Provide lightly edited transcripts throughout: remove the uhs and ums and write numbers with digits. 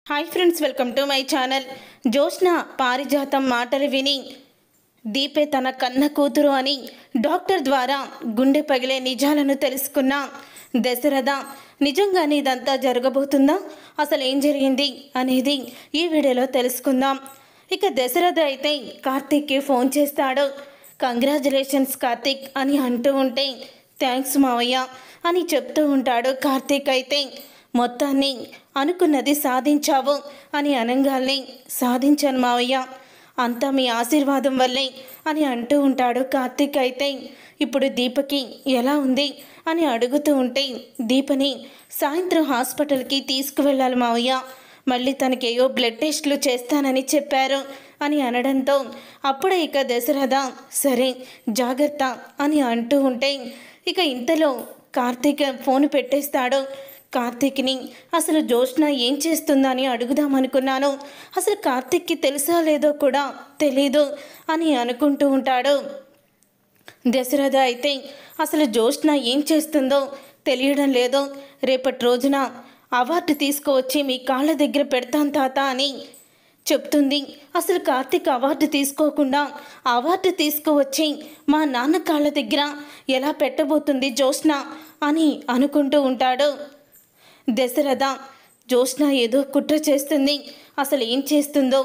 Hi friends, welcome to my channel. Joshna పారిజాతం మాటలు విని దీపే తన కన్న కూతురు అని డాక్టర్ ద్వారా గుండె పగిలే నిజాలను తెలుసుకున్న దశరథ నిజంగానే ఇదంతా జరగబోతుందా, అసలు ఏం జరిగింది అనేది ఈ వీడియోలో తెలుసుకుందాం. ఇక దశరథ అయితే కార్తీక్కి ఫోన్ చేస్తాడు. కంగ్రాచులేషన్స్ కార్తీక్ అని అంటూ ఉంటే థ్యాంక్స్ మావయ్య అని చెప్తూ ఉంటాడు. కార్తీక్ అయితే మొత్తాన్ని అనుకున్నది సాధించావు అని అనగానే సాధించాను మావయ్య, అంతా మీ ఆశీర్వాదం వల్లే అని అంటూ ఉంటాడు. కార్తీక్ అయితే ఇప్పుడు దీపకి ఎలా ఉంది అని అడుగుతూ ఉంటే దీపని సాయంత్రం హాస్పిటల్కి తీసుకువెళ్ళాలి మావయ్య, మళ్ళీ తనకేయో బ్లడ్ టెస్టులు చేస్తానని చెప్పారు అని అనడంతో అప్పుడే ఇక దశరథ సరే జాగ్రత్త అని అంటూ ఉంటే ఇక ఇంతలో కార్తీక్ ఫోన్ పెట్టేస్తాడు. కార్తీక్ని అసలు జోష్న ఏం చేస్తుందని అడుగుదామనుకున్నాను, అసలు కార్తీక్కి తెలుసా లేదో కూడా తెలీదు అని అనుకుంటూ ఉంటాడు. దశరథ అయితే అసలు జోష్న ఏం చేస్తుందో తెలియడం లేదు, రేపటి రోజున అవార్డు తీసుకువచ్చి మీ కాళ్ళ దగ్గర పెడతాను తాత అని చెప్తుంది. అసలు కార్తీక్ అవార్డు తీసుకోకుండా అవార్డు తీసుకువచ్చి మా నాన్న కాళ్ళ దగ్గర ఎలా పెట్టబోతుంది జోష్న అని అనుకుంటూ ఉంటాడు. దశరథ జోష్న ఏదో కుట్ర చేస్తుంది, అసలు ఏం చేస్తుందో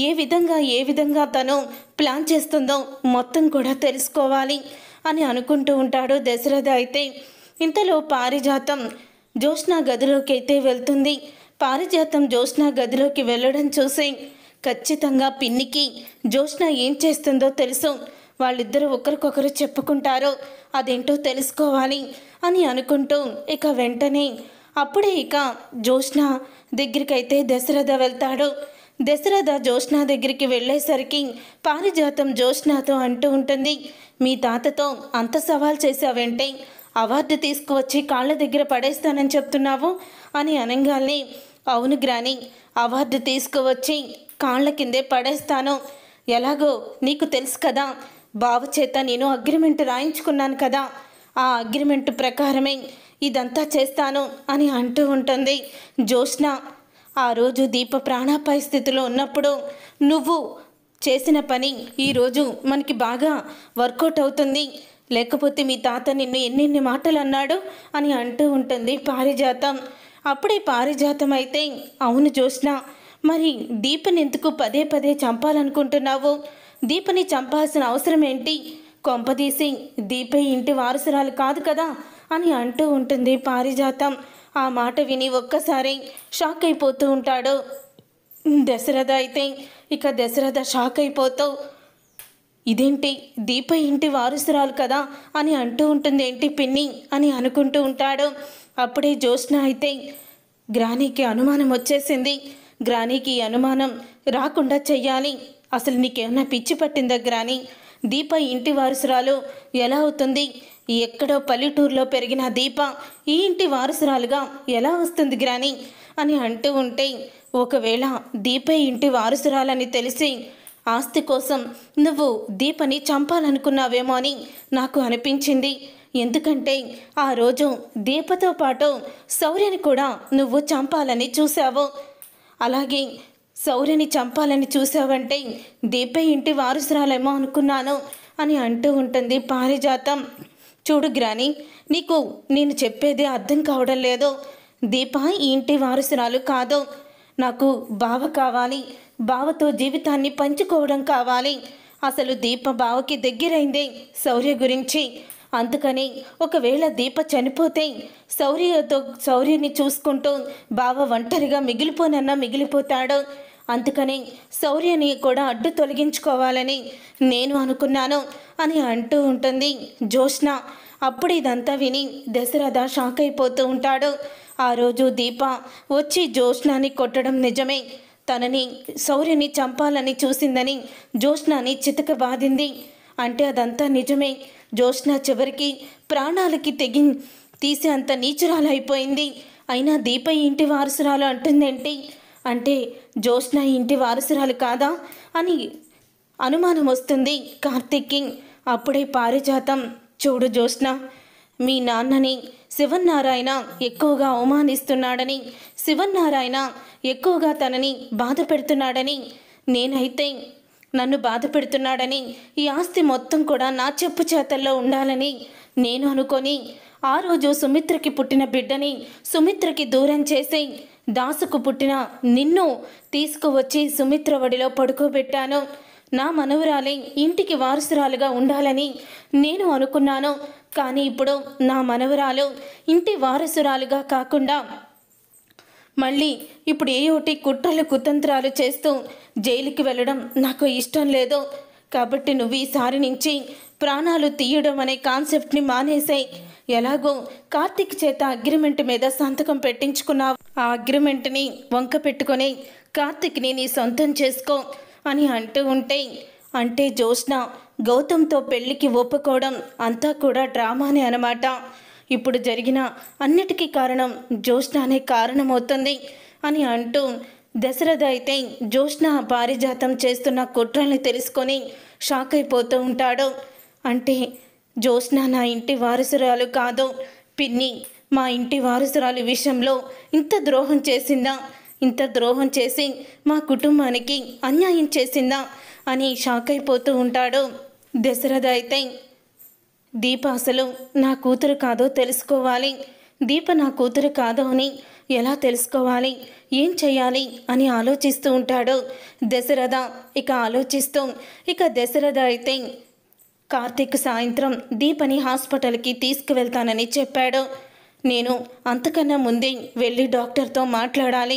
ఏ విధంగా తను ప్లాన్ చేస్తుందో మొత్తం కూడా తెలుసుకోవాలి అని అనుకుంటూ ఉంటాడు దశరథ. అయితే ఇంతలో పారిజాతం జోష్న గదిలోకి అయితే వెళ్తుంది. పారిజాతం జోష్న గదిలోకి వెళ్ళడం చూసి ఖచ్చితంగా పిన్నికి జోష్న ఏం చేస్తుందో తెలుసు, వాళ్ళిద్దరూ ఒకరికొకరు చెప్పుకుంటారు, అదేంటో తెలుసుకోవాలి అని అనుకుంటూ ఇక వెంటనే అప్పుడే ఇక జోష్న దగ్గరికి అయితే దశరథ వెళ్తాడు. దశరథ జోష్న దగ్గరికి వెళ్ళేసరికి పారిజాతం జోష్నతో అంటూ ఉంటుంది, మీ తాతతో అంత సవాల్ చేసావేంటే, అవార్డు తీసుకువచ్చి కాళ్ళ దగ్గర పడేస్తానని చెప్తున్నావు అని అనగానే అవును గ్రాని, అవార్డు తీసుకువచ్చి కాళ్ళ కిందే పడేస్తాను, ఎలాగో నీకు తెలుసు కదా, బావ చేత నేను అగ్రిమెంట్ రాయించుకున్నాను కదా, ఆ అగ్రిమెంట్ ప్రకారమే ఇదంతా చేస్తాను అని అంటూ ఉంటుంది జోష్న. ఆ రోజు దీప ప్రాణాపాయ స్థితిలో ఉన్నప్పుడు నువ్వు చేసిన పని ఈరోజు మనకి బాగా వర్కౌట్ అవుతుంది, లేకపోతే మీ తాత నిన్ను ఎన్నెన్ని మాటలు అన్నాడు అని అంటూ ఉంటుంది పారిజాతం. అప్పుడే పారిజాతం అయితే అవును జోష్న, మరి దీపని ఎందుకు పదే పదే చంపాలనుకుంటున్నావు, దీపని చంపాల్సిన అవసరం ఏంటి, కొంపదీసి దీపే ఇంటి వారసురాలు కాదు కదా అని అంటూ ఉంటుంది పారిజాతం. ఆ మాట విని ఒక్కసారి షాక్ అయిపోతూ ఉంటాడు దశరథ. అయితే ఇక దశరథ షాక్ అయిపోతూ ఇదేంటి దీప ఇంటి వారసురాలు కదా అని అంటూ ఉంటుంది ఏంటి పిన్ని అని అనుకుంటూ ఉంటాడు. అప్పుడే జోష్న అయితే గ్రానీకి అనుమానం వచ్చేసింది, గ్రానీకి అనుమానం రాకుండా చెయ్యాలి, అసలు నీకేమన్నా పిచ్చి పట్టిందా గ్రాని, దీప ఇంటి వారసురాలు ఎలా అవుతుంది, ఎక్కడో పల్లెటూరులో పెరిగిన దీప ఈ ఇంటి వారసురాలుగా ఎలా వస్తుంది గ్రాని అని అంటూ ఉంటే ఒకవేళ దీప ఇంటి వారసురాలని తెలిసి ఆస్తి కోసం నువ్వు దీపని చంపాలనుకున్నావేమో అని నాకు అనిపించింది, ఎందుకంటే ఆ రోజు దీపతో పాటు శౌర్యని కూడా నువ్వు చంపాలని చూసావు, అలాగే శౌర్యని చంపాలని చూసావంటే దీప ఇంటి వారసురాలేమో అనుకున్నాను అని అంటూ ఉంటుంది పారిజాతం. చూడు గ్రాని, నీకు నేను చెప్పేది అర్థం కావడం లేదు, దీప ఈ ఇంటి వారసురాలు కాదు, నాకు బావ కావాలి, బావతో జీవితాన్ని పంచుకోవడం కావాలి, అసలు దీప బావకి దగ్గరైందే శౌర్య గురించి, అందుకని ఒకవేళ దీప చనిపోతే శౌర్యని చూసుకుంటూ బావ ఒంటరిగా మిగిలిపోతాడు, అందుకని శౌర్యని కూడా అడ్డు తొలగించుకోవాలని నేను అనుకున్నాను అని అంటూ ఉంటుంది జోష్న. అప్పుడు ఇదంతా విని దశరథ షాక్ అయిపోతూ ఉంటాడు. ఆ రోజు దీప వచ్చి జోష్నాని కొట్టడం నిజమే, తనని శౌర్యని చంపాలని చూసిందని జోష్నాని చితక బాధింది అంటే అదంతా నిజమే, జోష్న చివరికి ప్రాణాలకి తీసే అంత నీచురాలైపోయింది, అయినా దీప ఇంటి వారసురాలు అంటుందేంటి, అంటే జోష్న ఇంటి వారసురాలు కాదా అని అనుమానం వస్తుంది కార్తీక్కి. అప్పుడే పారిజాతం చూడు జోష్న, మీ నాన్నని శివన్నారాయణ ఎక్కువగా అవమానిస్తున్నాడని, శివన్నారాయణ ఎక్కువగా తనని బాధ పెడుతున్నాడని, నేనైతే నన్ను బాధ పెడుతున్నాడని, ఈ ఆస్తి మొత్తం కూడా నా చెప్పు చేతల్లో ఉండాలని నేను అనుకొని ఆ రోజు సుమిత్రకి పుట్టిన బిడ్డని సుమిత్రకి దూరం చేసి దాసుకు పుట్టిన నిన్ను తీసుకువచ్చి సుమిత్ర ఒడిలో పడుకోబెట్టాను. నా మనవరాలే ఇంటికి వారసురాలుగా ఉండాలని నేను అనుకున్నాను. కానీ ఇప్పుడు నా మనవరాలు ఇంటి వారసురాలుగా కాకుండా మళ్ళీ ఇప్పుడు ఏయోటి కుట్రలు కుతంత్రాలు చేస్తూ జైలుకి వెళ్ళడం నాకు ఇష్టం లేదు. కాబట్టి నువ్వు ఈసారి నుంచి ప్రాణాలు తీయడం అనే కాన్సెప్ట్ని మానేసాయి. ఎలాగో కార్తీక్ చేత అగ్రిమెంట్ మీద సంతకం పెట్టించుకున్నావు. ఆ అగ్రిమెంట్ని వంక పెట్టుకొని కార్తీక్ని నీ సొంతం చేసుకో అని అంటూ ఉంటే, అంటే జ్యోత్స్న గౌతమ్తో పెళ్లికి ఒప్పుకోవడం అంతా కూడా డ్రామానే అన్నమాట. ఇప్పుడు జరిగిన అన్నిటికీ కారణం జ్యోత్స్ననే కారణమవుతుంది అని అంటూ దశరథ అయితే జ్యోత్స్న పారిజాతం చేస్తున్న కుట్రల్ని తెలుసుకొని షాక్ అయిపోతూ ఉంటాడు. అంటే జ్యోత్స్న నా ఇంటి వారసురాలు కాదు, పిన్ని మా ఇంటి వారసురాలు విషయంలో ఇంత ద్రోహం చేసిందా, ఇంత ద్రోహం చేసి మా కుటుంబానికి అన్యాయం చేసిందా అని షాక్ అయిపోతూ ఉంటాడు. దశరథ అయితే దీప అసలు నా కూతురు కాదో తెలుసుకోవాలి, దీప నా కూతురు కాదో అని ఎలా తెలుసుకోవాలి, ఏం చేయాలి అని ఆలోచిస్తూ ఉంటాడు దశరథ. ఇక దశరథ అయితే కార్తీక్ సాయంత్రం దీపని హాస్పిటల్కి తీసుకువెళ్తానని చెప్పాడు. నేను అంతకన్నా ముందే వెళ్ళి డాక్టర్తో మాట్లాడాలి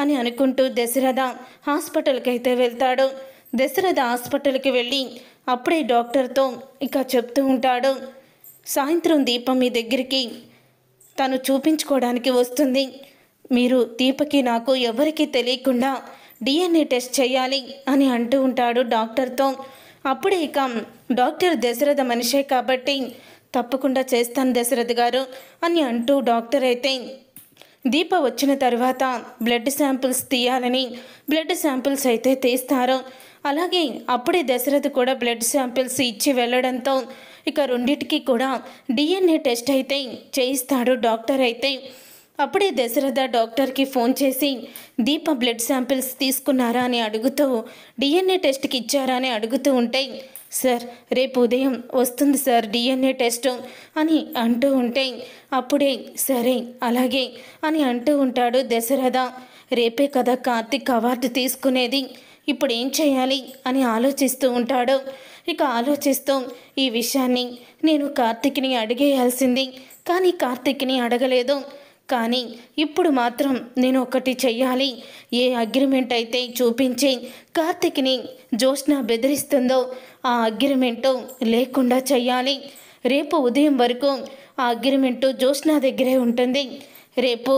అని అనుకుంటూ దశరథ హాస్పిటల్కి అయితే వెళ్తాడు. దశరథ హాస్పిటల్కి వెళ్ళి అప్పుడే డాక్టర్తో ఇక చెప్తూ ఉంటాడు, సాయంత్రం దీపం మీ దగ్గరికి తను చూపించుకోవడానికి వస్తుంది. మీరు దీపకి నాకు ఎవరికీ తెలియకుండా DNA టెస్ట్ చేయాలి అని అంటూ ఉంటాడు డాక్టర్తో. అప్పుడే ఇక డాక్టర్ దశరథ మనిషే కాబట్టి తప్పకుండా చేస్తాను దశరథ్ గారు అని అంటూ డాక్టర్ అయితే దీప వచ్చిన తర్వాత బ్లడ్ శాంపిల్స్ తీయాలని బ్లడ్ శాంపిల్స్ అయితే తీస్తారు. అలాగే అప్పుడే దశరథ్ కూడా బ్లడ్ శాంపిల్స్ ఇచ్చి వెళ్ళడంతో ఇక రెండిటికి కూడా DNA టెస్ట్ అయితే చేయిస్తాడు డాక్టర్ అయితే. అప్పుడే దశరథ డాక్టర్కి ఫోన్ చేసి దీప బ్లడ్ శాంపిల్స్ తీసుకున్నారా అని అడుగుతూ, DNA టెస్ట్కి ఇచ్చారా అని అడుగుతూ ఉంటే, సార్ రేపు ఉదయం వస్తుంది సార్ DNA టెస్ట్ అని అంటూ ఉంటే, అప్పుడే సరే అలాగే అని అంటూ ఉంటాడు దశరథ. రేపే కదా కార్తీక్ అవార్డు తీసుకునేది, ఇప్పుడు ఏం చేయాలి అని ఆలోచిస్తూ ఉంటాడు. ఇక ఆలోచిస్తూ ఈ విషయాన్ని నేను కార్తీక్ని అడిగేయాల్సింది, కానీ కార్తీక్ని అడగలేదు. కానీ ఇప్పుడు మాత్రం నేను ఒకటి చెయ్యాలి. ఏ అగ్రిమెంట్ అయితే చూపించి కార్తీక్ని జ్యోత్స్న బెదిరిస్తుందో ఆ అగ్రిమెంటు లేకుండా చెయ్యాలి. రేపు ఉదయం వరకు ఆ అగ్రిమెంటు జ్యోత్స్న దగ్గరే ఉంటుంది. రేపు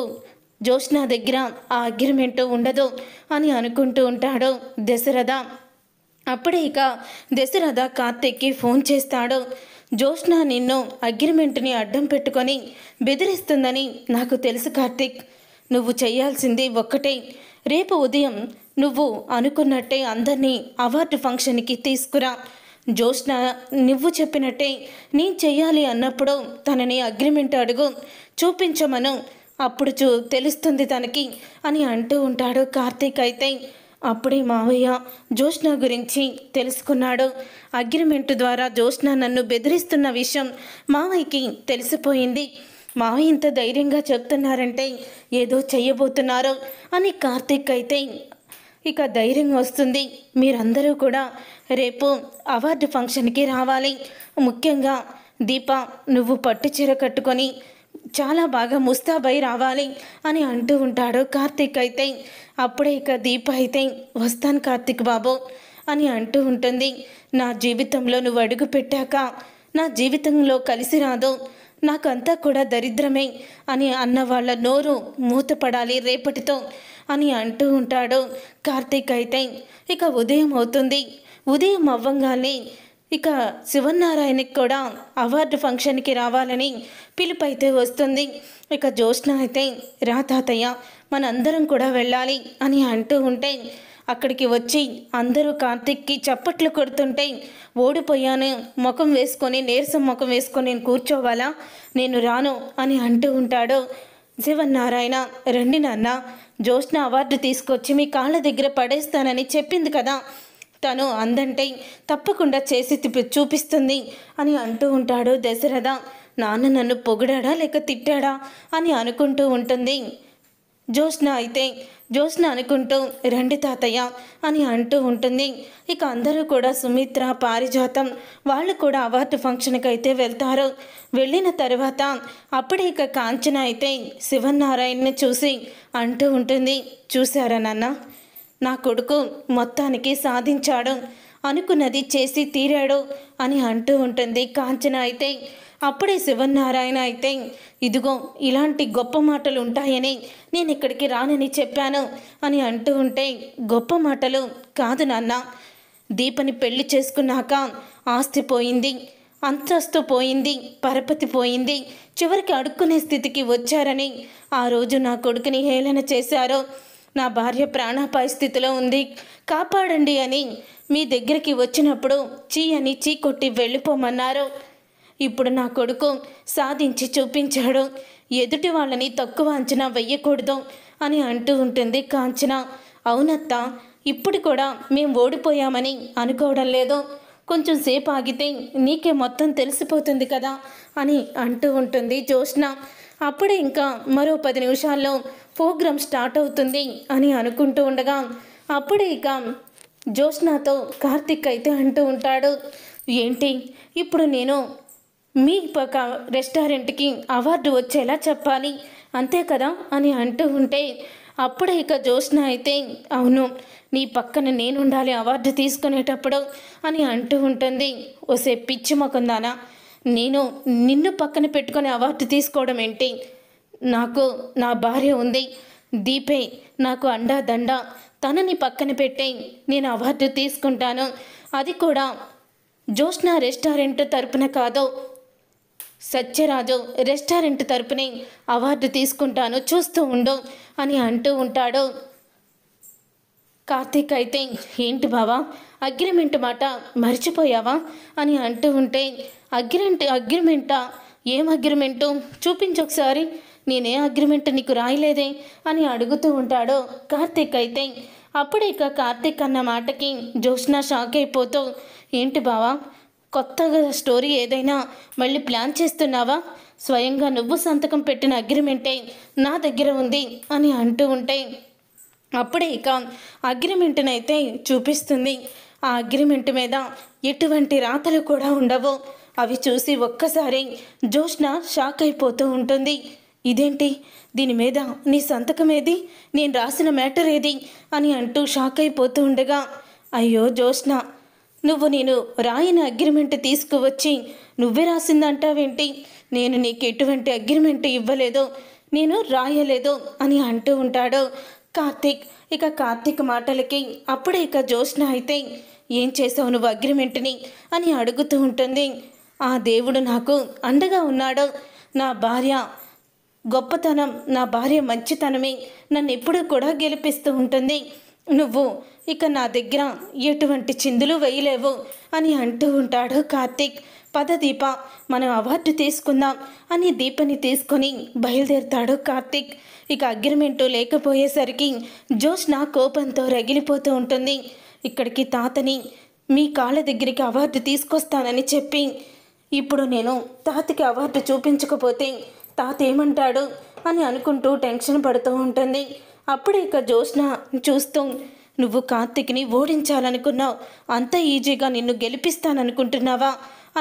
జ్యోత్స్న దగ్గర ఆ అగ్రిమెంటు ఉండదు అని అనుకుంటూ ఉంటాడు దశరథ. అప్పుడే ఇక దశరథ కార్తీక్కి ఫోన్ చేస్తాడు. జ్యోత్స్న నిన్ను అగ్రిమెంట్ని అడ్డం పెట్టుకొని బెదిరిస్తుందని నాకు తెలుసు కార్తీక్. నువ్వు చేయాల్సింది ఒక్కటే, రేపు ఉదయం నువ్వు అనుకున్నట్టే అందరినీ అవార్డు ఫంక్షన్కి తీసుకురా. జ్యోత్స్న నువ్వు చెప్పినట్టే నేను చెయ్యాలి అన్నప్పుడు తనని అగ్రిమెంట్ అడుగు, చూపించమను, అప్పుడు తెలుస్తుంది తనకి అని అంటూ ఉంటాడు కార్తీక్ అయితే. అప్పుడే మావయ్య జ్యోత్స్న గురించి తెలుసుకున్నాడు. అగ్రిమెంట్ ద్వారా జ్యోత్స్న నన్ను బెదిరిస్తున్న విషయం మావయ్యకి తెలిసిపోయింది. మావయ్య ఇంత ధైర్యంగా చెప్తున్నారంటే ఏదో చెయ్యబోతున్నారు అని కార్తీక్ అయితే ఇక ధైర్యం వస్తుంది. మీరందరూ కూడా రేపు అవార్డు ఫంక్షన్కి రావాలి. ముఖ్యంగా దీప నువ్వు పట్టు చీర కట్టుకొని చాలా బాగా ముస్తాబై రావాలి అని అంటూ ఉంటాడు కార్తీక్ అయితే. అప్పుడే ఇక దీప అయితే వస్తాను కార్తీక్ బాబు అని అంటూ ఉంటుంది. నా జీవితంలో నువ్వు అడుగు పెట్టాక నా జీవితంలో కలిసి రాదు, నాకంతా కూడా దరిద్రమే అని అన్న వాళ్ళ నోరు మూతపడాలి రేపటితో అని అంటూ ఉంటాడు కార్తీక్ అయితే. ఇక ఉదయం అవుతుంది. ఉదయం అవ్వంగానే ఇక శివనారాయణకి కూడా అవార్డు ఫంక్షన్కి రావాలని పిలుపైతే వస్తుంది. ఇక జ్యోత్స్న అయితే రా తాతయ్య మనందరం కూడా వెళ్ళాలి అని అంటూ ఉంటే, అక్కడికి వచ్చి అందరూ కార్తిక్కి చప్పట్లు కొడుతుంటే ఓడిపోయాను ముఖం వేసుకొని నీరసం ముఖం వేసుకొని నేను కూర్చోవాలా, నేను రాను అని అంటూ ఉంటాడు. శివనారాయణ, రండి నాన్న, జ్యోత్స్న అవార్డు తీసుకొచ్చి మీ కాళ్ళ దగ్గర పడేస్తానని చెప్పింది కదా, తను అందంటే తప్పకుండా చేసి చూపిస్తుంది అని అంటూ ఉంటాడు దశరథ. నాన్న నన్ను పొగిడాడా లేక తిట్టాడా అని అనుకుంటూ ఉంటుంది జ్యోత్స్న అనుకుంటూ రండి తాతయ్య అని అంటూ ఉంటుంది. ఇక అందరూ కూడా సుమిత్ర, పారిజాతం వాళ్ళు కూడా అవార్డు ఫంక్షన్కి అయితే వెళ్తారు. వెళ్ళిన తర్వాత అప్పుడే ఇక కాంచన అయితే శివనారాయణని చూసి అంటూ ఉంటుంది, చూశారా నాన్న, నా కొడుకు మొత్తానికి సాధించాడు, అనుకున్నది చేసి తీరాడు అని అంటూ ఉంటుంది కాంచన అయితే. అప్పుడే శివనారాయణ అయితే, ఇదిగో ఇలాంటి గొప్ప మాటలు ఉంటాయని నేను ఇక్కడికి రానని చెప్పాను అని అంటూ ఉంటే, గొప్ప మాటలు కాదు నాన్న, దీపని పెళ్లి చేసుకున్నాక ఆస్తి పోయింది, అంతస్తు పోయింది, పరపతి పోయింది, చివరికి అడుక్కునే స్థితికి వచ్చారని ఆ రోజు నా కొడుకుని హేళన చేశారు. నా భార్య ప్రాణాపాయ స్థితిలో ఉంది, కాపాడండి అని మీ దగ్గరికి వచ్చినప్పుడు చీ అని చీ కొట్టి వెళ్ళిపోమన్నారు. ఇప్పుడు నా కొడుకు సాధించి చూపించాడు, ఎదుటి వాళ్ళని తక్కువ అంచనా వెయ్యకూడదు అని అంటూ ఉంటుంది కాంచన. అవునత్త, ఇప్పుడు కూడా మేము ఓడిపోయామని అనుకోవడం లేదు, కొంచెం సేపు ఆగితే నీకే మొత్తం తెలిసిపోతుంది కదా అని అంటూ ఉంటుంది జ్యోత్స్న. అప్పుడే ఇంకా మరో 10 నిమిషాల్లో ప్రోగ్రామ్ స్టార్ట్ అవుతుంది అని అనుకుంటూ ఉండగా అప్పుడే ఇక జ్యోత్స్నతో కార్తిక్ అయితే అంటూ ఉంటాడు, ఏంటి ఇప్పుడు నేను మీ రెస్టారెంట్కి అవార్డు వచ్చేలా చెప్పాలి అంతే కదా అని అంటూ ఉంటే అప్పుడే ఇక జ్యోత్స్న అయితే, అవును, నీ పక్కన నేనుండాలి అవార్డు తీసుకునేటప్పుడు అని అంటూ ఉంటుంది. ఓసే పిచ్చి మొకందానా, నేను నిన్ను పక్కన పెట్టుకొని అవార్డు తీసుకోవడం ఏంటి, నాకు నా భార్య ఉంది, దీపే నాకు అండా దండ, తనని పక్కన పెట్టే నేను అవార్డు తీసుకుంటాను, అది కూడా జ్యోత్స్న రెస్టారెంట్ తరపున కాదు, సత్యరాజు రెస్టారెంట్ తరపునే అవార్డు తీసుకుంటాను, చూస్తూ ఉండు అని అంటూ ఉంటాడు. కార్తీక్ అయితే, ఏంటి బావా అగ్రిమెంట్ మాట మర్చిపోయావా అని అంటూ ఉంటే, అగ్రిమెంటా, ఏం అగ్రిమెంటు చూపించు ఒకసారి, నేనే అగ్రిమెంట్ నీకు రాయలేదే అని అడుగుతూ ఉంటాడు కార్తీక్ అయితే. అప్పుడే ఇక కార్తీక్ అన్న మాటకి జ్యోత్స్న షాక్ అయిపోతూ, ఏంటి బావా కొత్తగా స్టోరీ ఏదైనా మళ్ళీ ప్లాన్ చేస్తున్నావా, స్వయంగా నువ్వు సంతకం పెట్టిన అగ్రిమెంటే నా దగ్గర ఉంది అని అంటూ ఉంటే అప్పుడే ఇక అగ్రిమెంట్ని అయితే చూపిస్తుంది. ఆ అగ్రిమెంట్ మీద ఎటువంటి రాతలు కూడా ఉండవు. అవి చూసి ఒక్కసారి జ్యోత్స్న షాక్ అయిపోతూ ఉంటుంది. ఇదేంటి, దీని మీద నీ సంతకం ఏది, నేను రాసిన మ్యాటర్ ఏది అని అంటూ షాక్ అయిపోతూ ఉండగా, అయ్యో జ్యోత్స్న, నువ్వు నేను రాయని అగ్రిమెంట్ తీసుకువచ్చి నువ్వే రాసిందంటావేంటి, నేను నీకు ఎటువంటి అగ్రిమెంట్ ఇవ్వలేదు, నేను రాయలేదు అని అంటూ ఉంటాడు కార్తీక్. ఇక కార్తీక్ మాటలకి అప్పుడే ఇక జ్యోత్స్న అయితే, ఏం చేసావు నువ్వు అగ్రిమెంట్ని అని అడుగుతూ ఉంటుంది. ఆ దేవుడు నాకు అండగా ఉన్నాడు, నా భార్య గొప్పతనం, నా భార్య మంచితనమే నన్ను ఎప్పుడూ కూడా గెలిపిస్తూ ఉంటుంది, నువ్వు ఇక నా దగ్గర ఎటువంటి చిందులు వేయలేవు అని అంటూ ఉంటాడు కార్తీక్. పద దీప, మనం అవార్డు తీసుకుందాం అని దీపని తీసుకొని బయలుదేరుతాడు కార్తీక్. ఇక అగ్రిమెంటు లేకపోయేసరికి జ్యోత్స్న కోపంతో రగిలిపోతూ ఉంటుంది. ఇక్కడికి తాతని మీ కాళ్ళ దగ్గరికి అవార్డు తీసుకొస్తానని చెప్పి ఇప్పుడు నేను తాతకి అవార్డు చూపించకపోతే తాత ఏమంటాడు అని అనుకుంటూ టెన్షన్ పడుతూ ఉంటుంది. అప్పుడే ఇక జ్యోత్స్న చూస్తూ, నువ్వు కార్తీక్ని ఓడించాలనుకున్నావు, అంత ఈజీగా నిన్ను గెలిపిస్తాననుకుంటున్నావా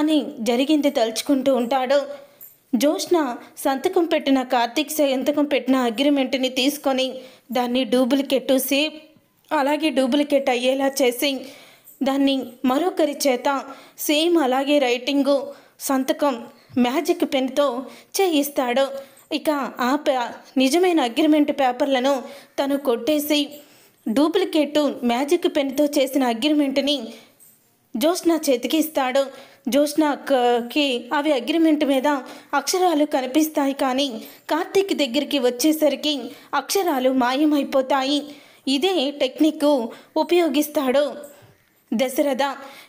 అని జరిగింది తలుచుకుంటూ ఉంటాడు. జ్యోత్స్న సంతకం పెట్టిన కార్తీక్ సంతకం పెట్టిన అగ్రిమెంట్ని తీసుకొని దాన్ని డూప్లికేట్ సేమ్ అలాగే డూప్లికేట్ అయ్యేలా చేసి దాన్ని మరొకరి చేత సేమ్ అలాగే రైటింగు సంతకం మ్యాజిక్ పెన్తో చేయిస్తాడు. ఇక ఆ నిజమైన అగ్రిమెంట్ పేపర్లను తను కొట్టేసి డూప్లికేటు మ్యాజిక్ పెన్తో చేసిన అగ్రిమెంట్ని జ్యోత్స్న చేతికి ఇస్తాడు. జ్యోత్స్నకి అవి అగ్రిమెంట్ మీద అక్షరాలు కనిపిస్తాయి, కానీ కార్తీక్ దగ్గరికి వచ్చేసరికి అక్షరాలు మాయమైపోతాయి. ఇదే టెక్నిక్ ఉపయోగిస్తాడు దశరథ.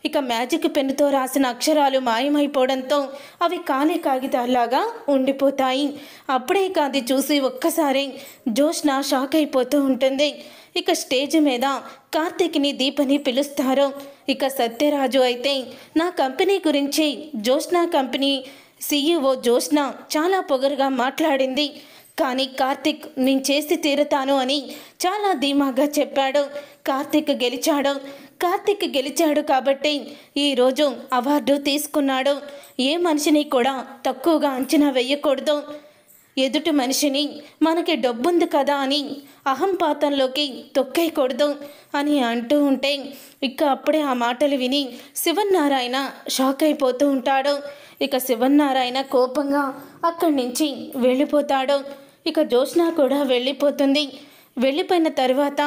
ఇక మ్యాజిక్ పెన్నుతో రాసిన అక్షరాలు మాయమైపోవడంతో అవి ఖాళీ కాగితాల్లాగా ఉండిపోతాయి. అప్పుడే ఇక అది చూసి ఒక్కసారి జోష్న షాక్ అయిపోతూ ఉంటుంది. ఇక స్టేజ్ మీద కార్తీక్ని దీపని పిలుస్తారు. ఇక సత్యరాజు అయితే నా కంపెనీ గురించి జోష్న కంపెనీ CEO జోష్న చాలా పొగరుగా మాట్లాడింది, కానీ కార్తీక్ నేను చేసి తీరుతాను అని చాలా ధీమాగా చెప్పాడు. కార్తీక్ గెలిచాడు కాబట్టి ఈరోజు అవార్డు తీసుకున్నాడు. ఏ మనిషిని కూడా తక్కువగా అంచనా వేయకూడదు. ఎదుటి మనిషిని మనకి డబ్బుంది కదా అని అహంపాతంలోకి తొక్కేయకూడదు అని అంటూ ఉంటే ఇక అప్పుడే ఆ మాటలు విని శివన్నారాయణ షాక్ అయిపోతూ ఉంటాడు. ఇక శివన్నారాయణ కోపంగా అక్కడి నుంచి వెళ్ళిపోతాడు. ఇక జోష్న కూడా వెళ్ళిపోతుంది. వెళ్ళిపోయిన తర్వాత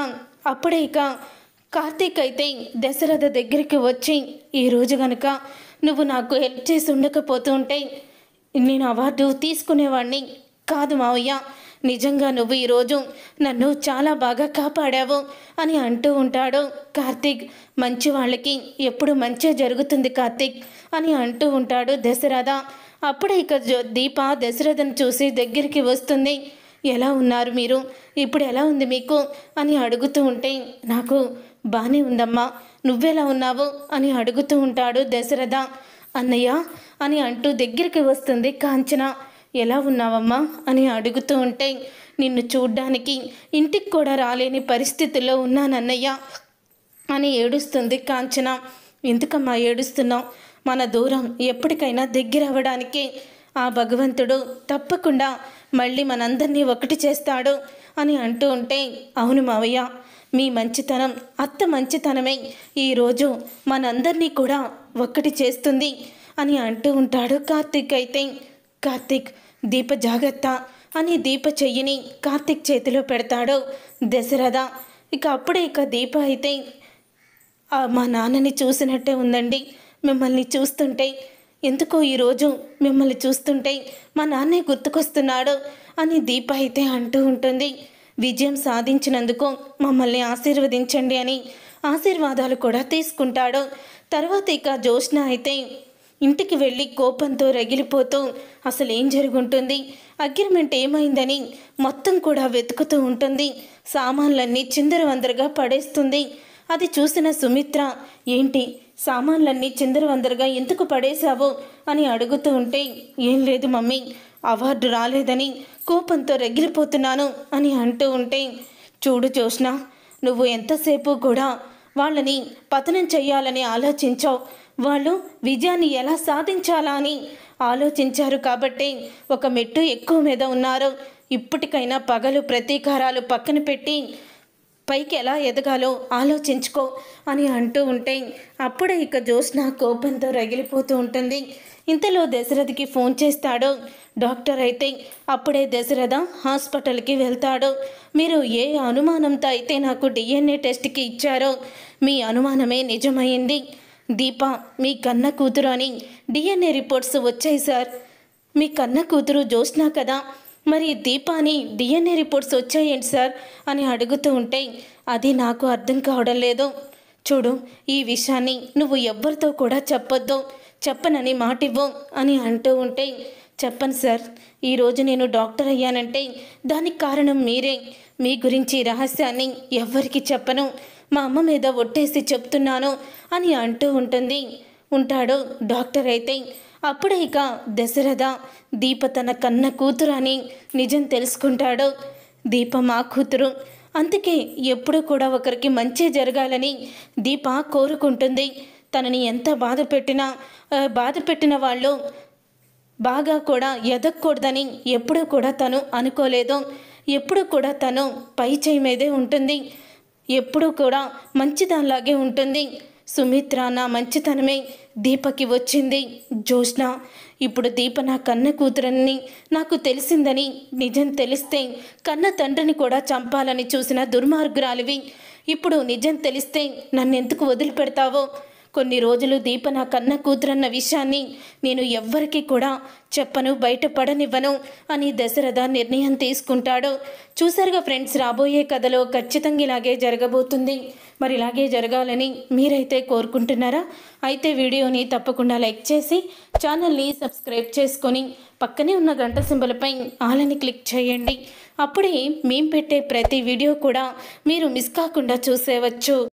అప్పుడే ఇక కార్తీక్ అయితే దశరథ దగ్గరికి వచ్చి ఈరోజు గనుక నువ్వు నాకు హెల్ప్ చేసి ఉండకపోతూ ఉంటే నేను అవార్డు తీసుకునేవాడిని కాదు మావయ్య. నిజంగా నువ్వు ఈరోజు నన్ను చాలా బాగా కాపాడావు అని అంటూ ఉంటాడు కార్తీక్. మంచి వాళ్ళకి ఎప్పుడు మంచి జరుగుతుంది కార్తీక్ అని అంటూ ఉంటాడు దశరథ. అప్పుడే ఇక దీప దశరథను చూసి దగ్గరికి వస్తుంది. ఎలా ఉన్నారు మీరు, ఇప్పుడు ఎలా ఉంది మీకు అని అడుగుతూ ఉంటే నాకు బాగానే ఉందమ్మా, నువ్వెలా ఉన్నావు అని అడుగుతూ ఉంటాడు దశరథ. అన్నయ్య అని అంటూ దగ్గరికి వస్తుంది కాంచన. ఎలా ఉన్నావమ్మా అని అడుగుతూ ఉంటే నిన్ను చూడ్డానికి ఇంటికి కూడా రాలేని పరిస్థితుల్లో ఉన్నానన్నయ్య అని ఏడుస్తుంది కాంచన. ఎందుకమ్మా ఏడుస్తున్నావు? మన దూరం ఎప్పటికైనా దగ్గర అవ్వడానికి ఆ భగవంతుడు తప్పకుండా మళ్ళీ మనందరినీ ఒకటి చేస్తాడు అని అంటూ ఉంటే అవును మావయ్య, మీ మంచితనం అత్త మంచితనమే ఈరోజు మనందరినీ కూడా ఒక్కటి చేస్తుంది అని అంటూ ఉంటాడు కార్తీక్. అయితే కార్తీక్ దీప జాగ్రత్త అని దీప చెయ్యిని కార్తీక్ చేతిలో పెడతాడు దశరథ. ఇక అప్పుడే ఇక దీప అయితే మా నాన్నని చూసినట్టే ఉందండి, మిమ్మల్ని చూస్తుంటే ఎందుకో ఈరోజు మిమ్మల్ని చూస్తుంటే మా నాన్నే గుర్తుకొస్తున్నాడు అని దీప అయితే అంటూ ఉంటుంది. విజయం సాధించినందుకు మమ్మల్ని ఆశీర్వదించండి అని ఆశీర్వాదాలు కూడా తీసుకుంటాడు. తర్వాత ఇక జోష్న అయితే ఇంటికి వెళ్ళి కోపంతో రగిలిపోతూ అసలు ఏం జరుగుంటుంది, అగ్రిమెంట్ ఏమైందని మొత్తం కూడా వెతుకుతూ ఉంటుంది. సామాన్లన్నీ చిందరవందరగా పడేస్తుంది. అది చూసిన సుమిత్ర ఏంటి సామాన్లన్నీ చిందరవందరగా ఎందుకు పడేశావు అని అడుగుతూ ఉంటే ఏం లేదు మమ్మీ, అవార్డు రాలేదని కోపంతో రగిలిపోతున్నాను అని అంటూ ఉంటే చూడు జోష్న, నువ్వు ఎంతసేపు కూడా వాళ్ళని పతనం చెయ్యాలని ఆలోచించావు. వాళ్ళు విజయాన్ని ఎలా సాధించాలా అని ఆలోచించారు కాబట్టి ఒక మెట్టు ఎక్కువ మీద ఉన్నారు. ఇప్పటికైనా పగలు ప్రతీకారాలు పక్కన పెట్టి పైకి ఎలా ఎదగాలో ఆలోచించుకో అని అంటూ ఉంటే అప్పుడే ఇక జోష్న కోపంతో రగిలిపోతూ ఉంటుంది. ఇంతలో దశరథకి ఫోన్ చేస్తాడు డాక్టర్. అయితే అప్పుడే దశరథ హాస్పిటల్కి వెళ్తాడు. మీరు ఏ అనుమానంతో అయితే నాకు DNA టెస్ట్కి ఇచ్చారో మీ అనుమానమే నిజమైంది. దీప మీ కన్న కూతురు అని DNA రిపోర్ట్స్ వచ్చాయి సార్. మీ కన్న కూతురు జోష్న కదా, మరి దీపాని DNA రిపోర్ట్స్ వచ్చాయేంటి సార్ అని అడుగుతూ ఉంటే అది నాకు అర్థం కావడం లేదు. చూడు, ఈ విషయాన్ని నువ్వు ఎవ్వరితో కూడా చెప్పొద్దు, చెప్పనని మాటివ్వు అని అంటూ ఉంటే చెప్పను సార్, ఈరోజు నేను డాక్టర్ అయ్యానంటే దానికి కారణం మీరే. మీ గురించి రహస్యాన్ని ఎవ్వరికి చెప్పను, మా అమ్మ మీద ఒట్టేసి చెప్తున్నాను అని అంటూ ఉంటాడు డాక్టర్. అయితే అప్పుడే ఇక దశరథ దీప తన కన్న కూతురు అని నిజం తెలుసుకుంటాడు. దీప మా కూతురు, అందుకే ఎప్పుడు కూడా ఒకరికి మంచి జరగాలని దీప కోరుకుంటుంది. తనని ఎంత బాధ పెట్టిన వాళ్ళు బాగా కూడా ఎదగకూడదని ఎప్పుడూ కూడా తను అనుకోలేదు. ఎప్పుడు కూడా తను పై చేయి మీదే ఉంటుంది, ఎప్పుడూ కూడా మంచిదానిలాగే ఉంటుంది. సుమిత్ర నా మంచితనమే దీపకి వచ్చింది. జోష్న, ఇప్పుడు దీప నా కన్న కూతురని నాకు తెలిసిందని నిజం తెలిస్తే కన్న తండ్రిని కూడా చంపాలని చూసిన దుర్మార్గురాలివి. ఇప్పుడు నిజం తెలిస్తే నన్నెందుకు వదిలిపెడతావో? కొన్ని రోజులు దీప నా కన్న కూతురన్న విషయాన్ని నేను ఎవ్వరికీ కూడా చెప్పను, బయటపడనివ్వను అని దశరథ నిర్ణయం తీసుకుంటాడు. చూసారుగా ఫ్రెండ్స్, రాబోయే కథలో ఖచ్చితంగా ఇలాగే జరగబోతుంది. మరి ఇలాగే జరగాలని మీరైతే కోరుకుంటున్నారా? అయితే వీడియోని తప్పకుండా లైక్ చేసి ఛానల్ని సబ్స్క్రైబ్ చేసుకొని పక్కనే ఉన్న గంట సింబల్పై ఆలని క్లిక్ చేయండి. అప్పుడే మేము పెట్టే ప్రతి వీడియో కూడా మీరు మిస్ కాకుండా చూసేవచ్చు.